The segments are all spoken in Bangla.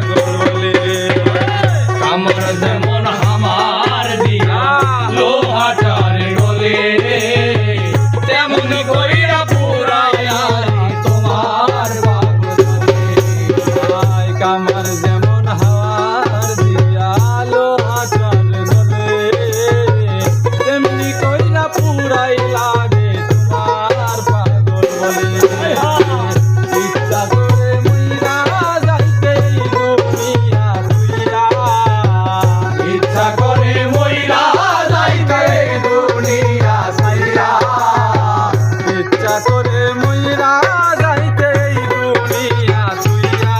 পাগল বলে কামর যেমন হামার দিয়া লোহাটার গলে তেমনি কইরা পুরাইয়া তোমার পাগল বলে কামার যেমন হাওয়ার দিয়া লোহাটার গলে তেমনি কইরা পুরাই লাগে তোমার পাগল বলে ইচ্ছা করে মুইরা যাইতে দুনিয়া তুইরা ইচ্ছা করে মইরা যাইতে দুনিয়া সাইরা ইচ্ছা করে মুইরা যাইতে দুনিয়া তুইরা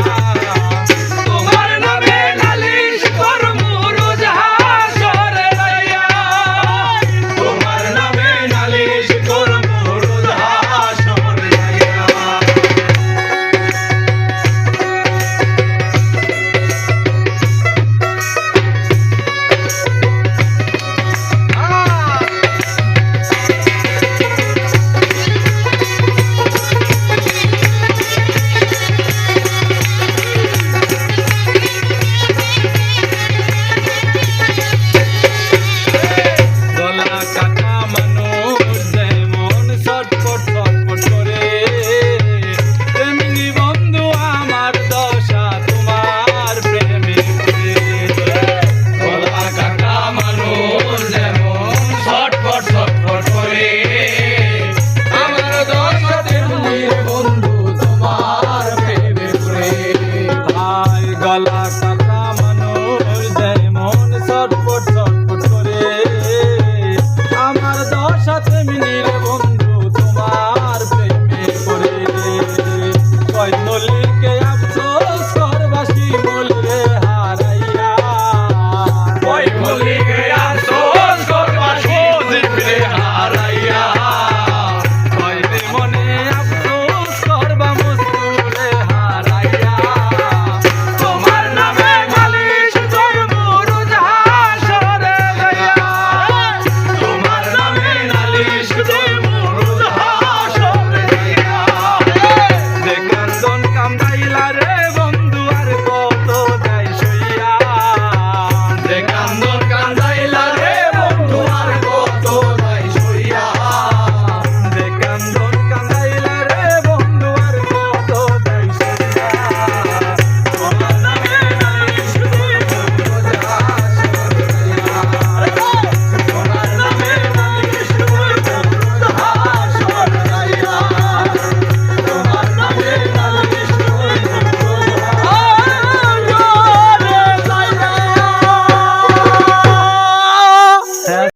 তোমার নামে নালিশ করমু রোজ হাসরে যাইয়া তোমার নামে নালিশ করমু রোজ হাসরে যাইয়া গলা কাটা মানুষ যেমন ছটফট ছটফট করে তেমনি বন্ধু আমার দশা তোমার প্রেমে পড়ে। গলা কাটা মানুষ যেমন ছটফট ছটফট করে আমার দশ তেমনি বন্ধু তোমার প্রেমে পড়ে ভাই গলা কাটা